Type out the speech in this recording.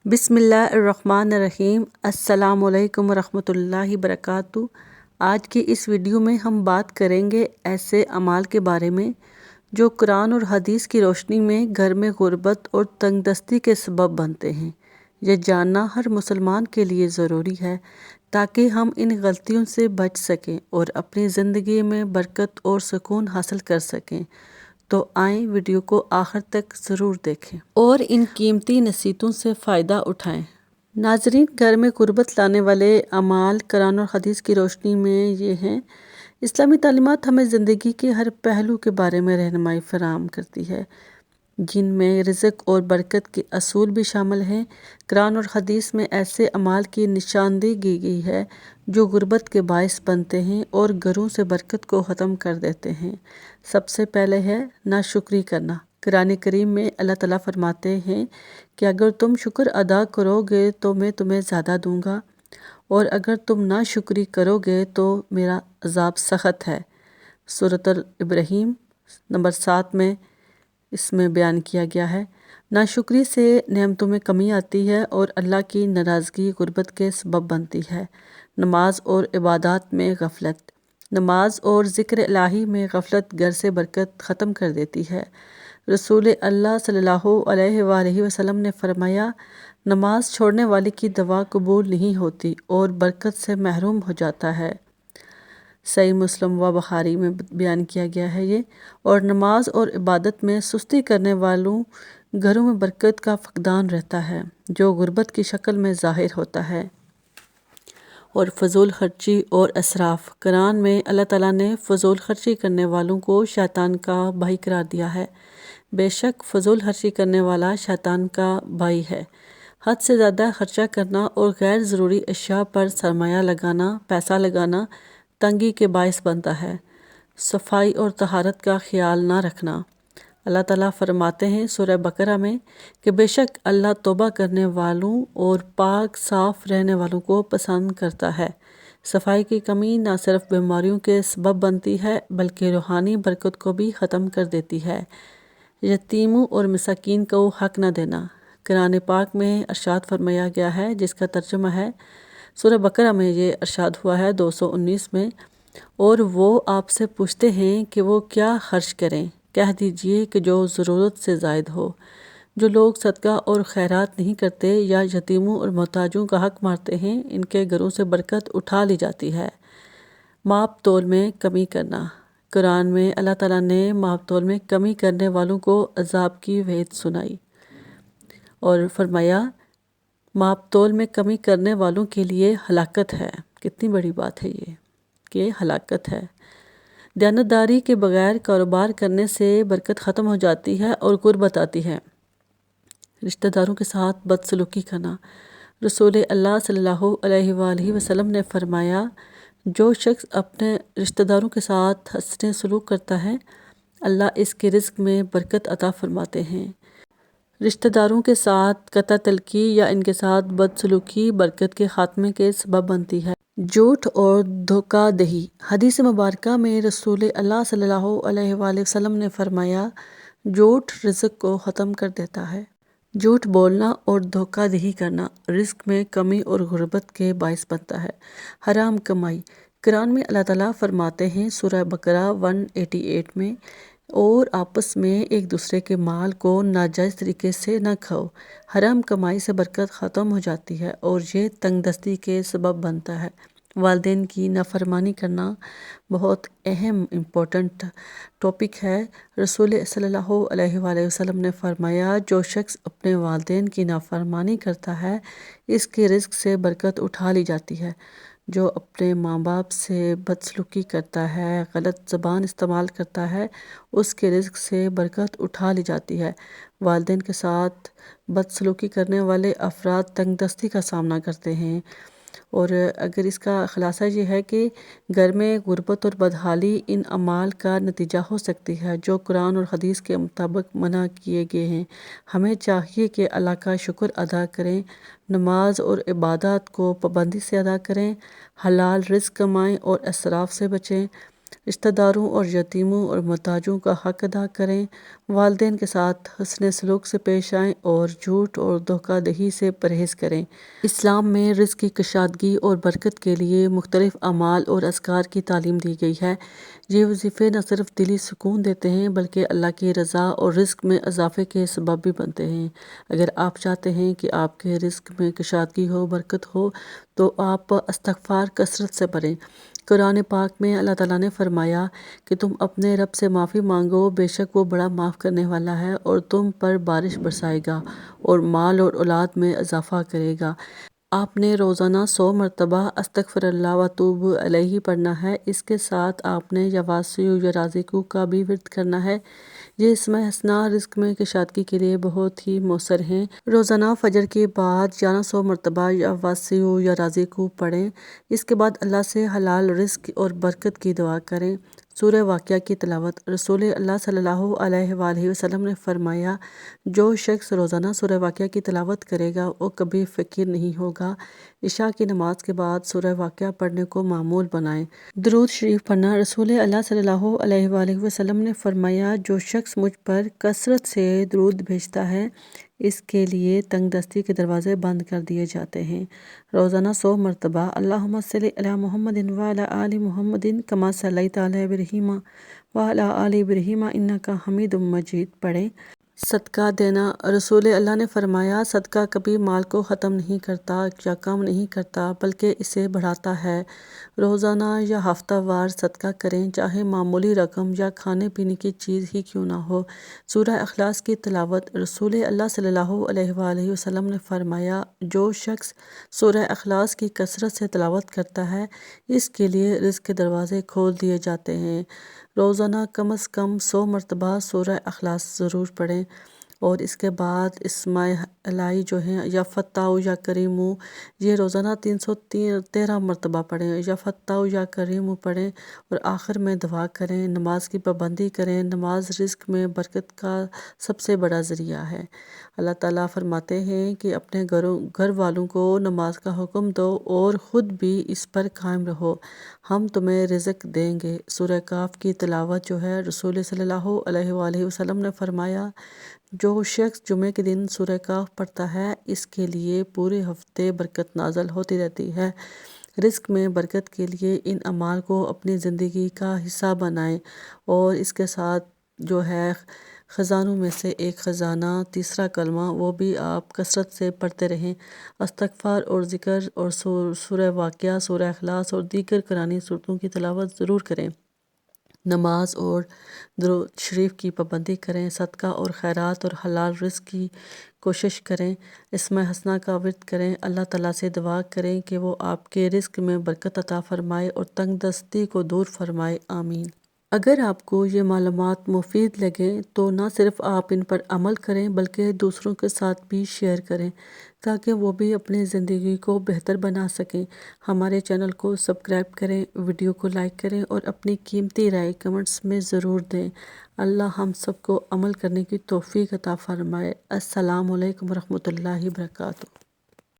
بسم اللہ الرحمن الرحیم۔ السلام علیکم ورحمۃ اللہ وبرکاتہ۔ آج کی اس ویڈیو میں ہم بات کریں گے ایسے اعمال کے بارے میں جو قرآن اور حدیث کی روشنی میں گھر میں غربت اور تنگ دستی کے سبب بنتے ہیں۔ یہ جاننا ہر مسلمان کے لیے ضروری ہے تاکہ ہم ان غلطیوں سے بچ سکیں اور اپنی زندگی میں برکت اور سکون حاصل کر سکیں۔ تو آئیں ویڈیو کو آخر تک ضرور دیکھیں اور ان قیمتی نصیحتوں سے فائدہ اٹھائیں۔ ناظرین، گھر میں غربت لانے والے اعمال قرآن اور حدیث کی روشنی میں یہ ہیں۔ اسلامی تعلیمات ہمیں زندگی کے ہر پہلو کے بارے میں رہنمائی فراہم کرتی ہے، جن میں رزق اور برکت کے اصول بھی شامل ہیں۔ قرآن اور حدیث میں ایسے اعمال کی نشاندہی کی گئی ہے جو غربت کے باعث بنتے ہیں اور گھروں سے برکت کو ختم کر دیتے ہیں۔ سب سے پہلے ہے ناشکری کرنا۔ قرآن کریم میں اللہ تعالیٰ فرماتے ہیں کہ اگر تم شکر ادا کرو گے تو میں تمہیں زیادہ دوں گا، اور اگر تم ناشکری کرو گے تو میرا عذاب سخت ہے۔ سورۃ ابراہیم نمبر 7 میں اس میں بیان کیا گیا ہے۔ ناشکری سے نعمتوں میں کمی آتی ہے اور اللہ کی ناراضگی غربت کے سبب بنتی ہے۔ نماز اور عبادات میں غفلت۔ نماز اور ذکر الہی میں غفلت گھر سے برکت ختم کر دیتی ہے۔ رسول اللہ صلی اللہ علیہ وآلہ وسلم نے فرمایا، نماز چھوڑنے والے کی دعا قبول نہیں ہوتی اور برکت سے محروم ہو جاتا ہے۔ صحیح مسلم و بخاری میں بیان کیا گیا ہے یہ۔ اور نماز اور عبادت میں سستی کرنے والوں گھروں میں برکت کا فقدان رہتا ہے، جو غربت کی شکل میں ظاہر ہوتا ہے۔ اور فضول خرچی اور اسراف۔ قرآن میں اللہ تعالیٰ نے فضول خرچی کرنے والوں کو شیطان کا بھائی قرار دیا ہے۔ بے شک فضول خرچی کرنے والا شیطان کا بھائی ہے۔ حد سے زیادہ خرچہ کرنا اور غیر ضروری اشیاء پر سرمایہ لگانا، پیسہ لگانا تنگی کے باعث بنتا ہے۔ صفائی اور طہارت کا خیال نہ رکھنا۔ اللہ تعالیٰ فرماتے ہیں سورہ بقرہ میں کہ بے شک اللہ توبہ کرنے والوں اور پاک صاف رہنے والوں کو پسند کرتا ہے۔ صفائی کی کمی نہ صرف بیماریوں کے سبب بنتی ہے بلکہ روحانی برکت کو بھی ختم کر دیتی ہے۔ یتیموں اور مساکین کو حق نہ دینا۔ قرآن پاک میں ارشاد فرمایا گیا ہے، جس کا ترجمہ ہے، سورہ بقرہ میں یہ ارشاد ہوا ہے 219 میں، اور وہ آپ سے پوچھتے ہیں کہ وہ کیا خرچ کریں، کہہ دیجئے کہ جو ضرورت سے زائد ہو۔ جو لوگ صدقہ اور خیرات نہیں کرتے یا یتیموں اور محتاجوں کا حق مارتے ہیں، ان کے گھروں سے برکت اٹھا لی جاتی ہے۔ ماپ تول میں کمی کرنا۔ قرآن میں اللہ تعالیٰ نے ماپ تول میں کمی کرنے والوں کو عذاب کی وعید سنائی اور فرمایا، ماپ تول میں کمی کرنے والوں کے لیے ہلاکت ہے۔ کتنی بڑی بات ہے یہ کہ ہلاکت ہے۔ دیانتداری کے بغیر کاروبار کرنے سے برکت ختم ہو جاتی ہے اور غربت آتی ہے۔ رشتہ داروں کے ساتھ بدسلوکی کرنا۔ رسول اللہ صلی اللہ علیہ وآلہ وسلم نے فرمایا، جو شخص اپنے رشتہ داروں کے ساتھ حسن سلوک کرتا ہے، اللہ اس کے رزق میں برکت عطا فرماتے ہیں۔ رشتہ داروں کے ساتھ قطع طلقی یا ان کے ساتھ بدسلوکی برکت کے خاتمے کے سبب بنتی ہے۔ جھوٹ اور دھوکہ دہی۔ حدیث مبارکہ میں رسول اللہ صلی اللہ علیہ وآلہ وسلم نے فرمایا، جھوٹ رزق کو ختم کر دیتا ہے۔ جھوٹ بولنا اور دھوکہ دہی کرنا رزق میں کمی اور غربت کے باعث بنتا ہے۔ حرام کمائی۔ قرآن میں اللہ تعالیٰ فرماتے ہیں سورہ بقرہ 188 میں، اور آپس میں ایک دوسرے کے مال کو ناجائز طریقے سے نہ کھاؤ۔ حرام کمائی سے برکت ختم ہو جاتی ہے اور یہ تنگ دستی کے سبب بنتا ہے۔ والدین کی نافرمانی کرنا بہت اہم امپورٹنٹ ٹاپک ہے۔ رسول صلی اللہ علیہ وآلہ وسلم نے فرمایا، جو شخص اپنے والدین کی نافرمانی کرتا ہے اس کے رزق سے برکت اٹھا لی جاتی ہے۔ جو اپنے ماں باپ سے بدسلوکی کرتا ہے، غلط زبان استعمال کرتا ہے، اس کے رزق سے برکت اٹھا لی جاتی ہے۔ والدین کے ساتھ بدسلوکی کرنے والے افراد تنگ دستی کا سامنا کرتے ہیں، اور اگر اس کا خلاصہ یہ ہے کہ گھر میں غربت اور بدحالی ان اعمال کا نتیجہ ہو سکتی ہے جو قرآن اور حدیث کے مطابق منع کیے گئے ہیں۔ ہمیں چاہیے کہ اللہ کا شکر ادا کریں، نماز اور عبادات کو پابندی سے ادا کریں، حلال رزق کمائیں اور اسراف سے بچیں۔ رشتہ داروں اور یتیموں اور محتاجوں کا حق ادا کریں، والدین کے ساتھ حسن سلوک سے پیش آئیں اور جھوٹ اور دھوکہ دہی سے پرہیز کریں۔ اسلام میں رزق کی کشادگی اور برکت کے لیے مختلف اعمال اور اذکار کی تعلیم دی گئی ہے۔ یہ وظیفے نہ صرف دلی سکون دیتے ہیں بلکہ اللہ کی رضا اور رزق میں اضافے کے سبب بھی بنتے ہیں۔ اگر آپ چاہتے ہیں کہ آپ کے رزق میں کشادگی ہو، برکت ہو، تو آپ استغفار کثرت سے پڑھیں۔ قرآن پاک میں اللہ تعالیٰ نے فرمایا کہ تم اپنے رب سے معافی مانگو، بے شک وہ بڑا معاف کرنے والا ہے اور تم پر بارش برسائے گا اور مال اور اولاد میں اضافہ کرے گا۔ آپ نے روزانہ 100 مرتبہ استغفر اللہ واتوب الیہ پڑھنا ہے۔ اس کے ساتھ آپ نے یا واسع یا رازق کا بھی ورد کرنا ہے۔ یہ اسماء حسنہ رزق میں کشادگی کے لیے بہت ہی مؤثر ہیں۔ روزانہ فجر کے بعد یا 100 مرتبہ یا واسع یا رازق پڑھیں۔ اس کے بعد اللہ سے حلال رزق اور برکت کی دعا کریں۔ سورہ واقعہ کی تلاوت۔ رسول اللہ صلی اللہ علیہ وآلہ وسلم نے فرمایا، جو شخص روزانہ سورہ واقعہ کی تلاوت کرے گا وہ کبھی فقیر نہیں ہوگا۔ عشاء کی نماز کے بعد سورہ واقعہ پڑھنے کو معمول بنائیں۔ درود شریف پڑھنا۔ رسول اللہ صلی اللہ علیہ وآلہ وسلم نے فرمایا، جو شخص مجھ پر کثرت سے درود بھیجتا ہے اس کے لیے تنگ دستی کے دروازے بند کر دیے جاتے ہیں۔ روزانہ 100 مرتبہ اللہم صلی علی محمد وعلی آل محمد کما صلیت علی ابراہیم وعلی آل ابراہیم انک حمید مجید پڑھیں۔ صدقہ دینا۔ رسول اللہ نے فرمایا، صدقہ کبھی مال کو ختم نہیں کرتا یا کم نہیں کرتا بلکہ اسے بڑھاتا ہے۔ روزانہ یا ہفتہ وار صدقہ کریں، چاہے معمولی رقم یا کھانے پینے کی چیز ہی کیوں نہ ہو۔ سورہ اخلاص کی تلاوت۔ رسول اللہ صلی اللہ علیہ وآلہ وسلم نے فرمایا، جو شخص سورہ اخلاص کی کثرت سے تلاوت کرتا ہے اس کے لیے رزق کے دروازے کھول دیے جاتے ہیں۔ روزانہ کم از کم 100 مرتبہ سورہ اخلاص ضرور پڑھیں اور اس کے بعد اسماء الہی جو ہیں یا فتاح یا کریم، یہ روزانہ 313 مرتبہ پڑھیں۔ یا فتاح یا کریم پڑھیں اور آخر میں دعا کریں۔ نماز کی پابندی کریں۔ نماز رزق میں برکت کا سب سے بڑا ذریعہ ہے۔ اللہ تعالیٰ فرماتے ہیں کہ اپنے گھر والوں کو نماز کا حکم دو اور خود بھی اس پر قائم رہو، ہم تمہیں رزق دیں گے۔ سورہ کہف کی تلاوت جو ہے، رسول صلی اللہ علیہ وآلہ وسلم نے فرمایا، جو شخص جمعے کے دن سورہ کہف پڑھتا ہے اس کے لیے پورے ہفتے برکت نازل ہوتی رہتی ہے۔ رزق میں برکت کے لیے ان اعمال کو اپنی زندگی کا حصہ بنائیں اور اس کے ساتھ جو ہے خزانوں میں سے ایک خزانہ تیسرا کلمہ وہ بھی آپ کثرت سے پڑھتے رہیں۔ استغفار اور ذکر اور سورہ واقعہ، سورہ اخلاص اور دیگر قرآنی سورتوں کی تلاوت ضرور کریں۔ نماز اور درود شریف کی پابندی کریں۔ صدقہ اور خیرات اور حلال رزق کی کوشش کریں۔ اسماء حسنہ کا ورد کریں۔ اللہ تعالیٰ سے دعا کریں کہ وہ آپ کے رزق میں برکت عطا فرمائے اور تنگ دستی کو دور فرمائے، آمین۔ اگر آپ کو یہ معلومات مفید لگیں تو نہ صرف آپ ان پر عمل کریں بلکہ دوسروں کے ساتھ بھی شیئر کریں تاکہ وہ بھی اپنی زندگی کو بہتر بنا سکیں۔ ہمارے چینل کو سبسکرائب کریں، ویڈیو کو لائک کریں اور اپنی قیمتی رائے کمنٹس میں ضرور دیں۔ اللہ ہم سب کو عمل کرنے کی توفیق عطا فرمائے۔ السلام علیکم ورحمۃ اللہ وبرکاتہ۔